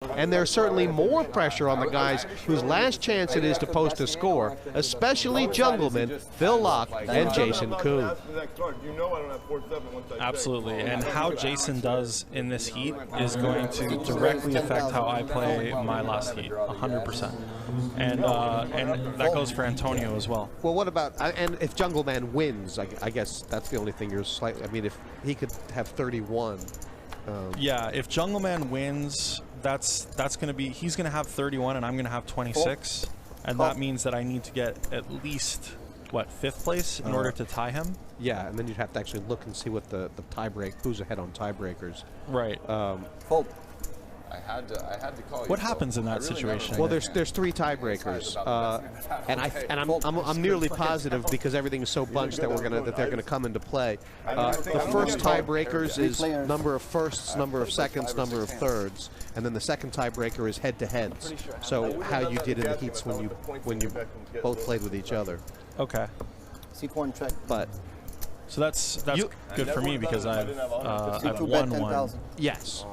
And there's certainly more pressure on the guys whose last chance it is to post a score, especially Jungleman, Phil Locke, and Jason Kuhn. Absolutely, and how Jason does in this heat is going to directly affect how I play my last heat, 100%. And that goes for Antonio as well. Well, what about, and if Jungleman wins, I guess that's the only thing you're slightly, I mean, if he could have 31. Yeah, if Jungleman wins, that's going to be, he's going to have 31 and I'm going to have 26. And that means that I need to get at least, what, 5th place in order to tie him? Yeah, and then you'd have to actually look and see what the tiebreak, who's ahead on tiebreakers. Right. Fold. I had to call you. What happens in that situation? Well, there's 3 tiebreakers, and I'm nearly positive because everything's so bunched that they're gonna come into play. The first tiebreakers is number of firsts, number of seconds, number of thirds, and then the second tiebreaker is head-to-heads. So how you did in the heats when you both played with each other. Okay. C4 check. But so that's good for me because I've won one. Yes.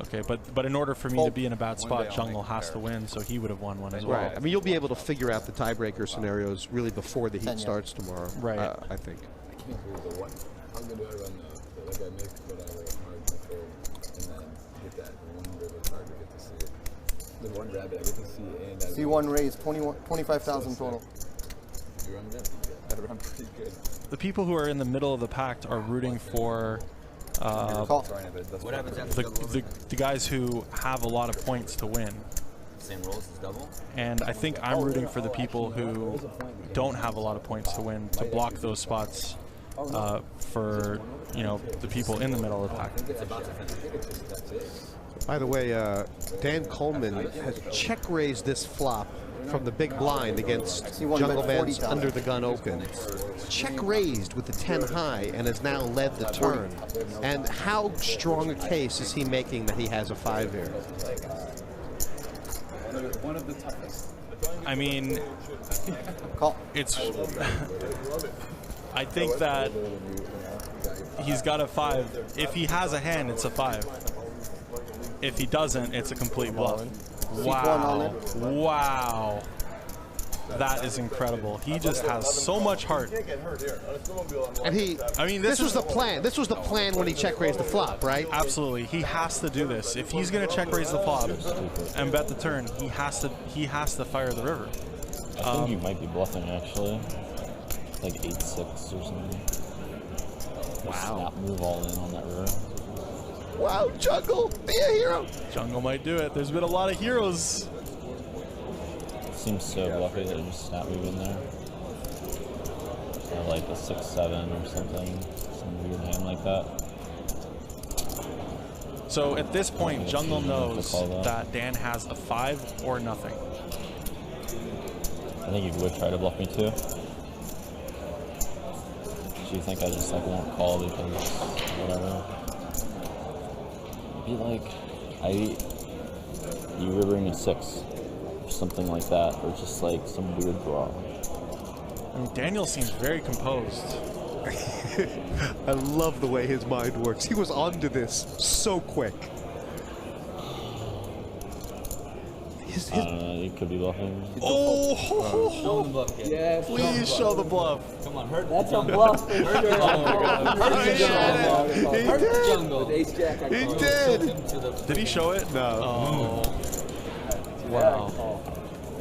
Okay, but in order for me to be in a bad spot, Jungle has to win, so he would have won one as well. Right. I mean, you'll be able to figure out the tiebreaker scenarios really before the heat starts tomorrow. Right. I think. C1 raise, 25,000 total. The people who are in the middle of the pact are rooting for the guys who have a lot of points to win. Same rolls as double. And I think I'm rooting for the people who don't have a lot of points to win to block those spots for the people in the middle of the pack. By the way, Dan Colman has check raised this flop from the big blind against Jungleman's under the gun open. Check raised with the 10 high and has now led the turn. And how strong a case is he making that he has a 5 here? One of the toughest. I mean, it's. I think that he's got a 5. If he has a hand, it's a 5. If he doesn't, it's a complete bluff. Wow. Wow. That is incredible. He just has so much heart. And this was the plan. This was the plan when he check raised the flop, right? Absolutely. He has to do this. If he's going to check raise the flop and bet the turn, he has to fire the river. I think you might be bluffing actually. Like 8-6 or something. Wow. Snap move all in on that river. Wow, Jungle, be a hero. Jungle might do it. There's been a lot of heroes. Seems so bluffy that you just snap move in there. Or like a 6-7 or something. Some weird hand like that. So at this point, Jungle knows that Dan has a 5 or nothing. I think he would try to bluff me too. Do you think I just like won't call because whatever? Be like, you rivering a 6 or something like that, or just like some weird draw. I mean, Daniel seems very composed. I love the way his mind works. He was onto this so quick. I don't know, you could be bluffing. Oh! Show the bluff, kid. Yeah, please show the bluff. Come on, hurt. That's a bluff. Hurt the jungle. Hurt the jungle. He did. Did he show it? No. Oh. Wow.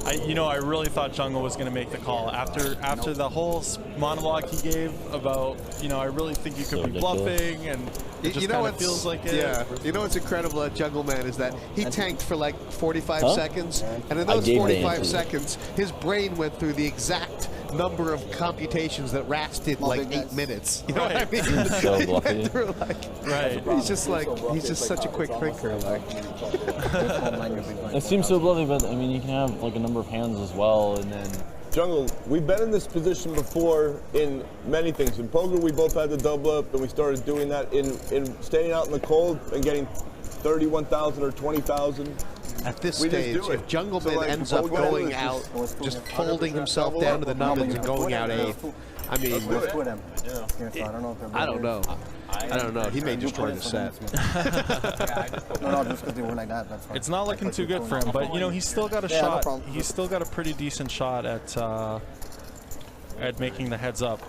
I really thought Jungle was going to make the call after the whole monologue he gave about, I really think you could be bluffing, and it just kind of feels like it. Yeah. You know what's incredible at Jungleman is that he tanked for like 45 seconds, and in those 45 seconds, his brain went through the exact number of computations that lasted like 8 minutes. You know what I mean? So bluffy. He's just such a quick thinker. It seems so bluffy, but I mean, you can have like a number of hands as well, and then. Jungle, we've been in this position before in many things. In poker, we both had the double up, and we started doing that in staying out in the cold and getting 31,000 or 20,000. At this stage, if Jungleman ends up going out, just folding himself down to the numbers and going out 8th, I mean, I don't know. I I don't know. He may just join the set. No, just because they were like that. That's fine. It's not looking too good for him, but you know he's still got a Yeah, no shot. problem. He's still got a pretty decent shot at making the heads up.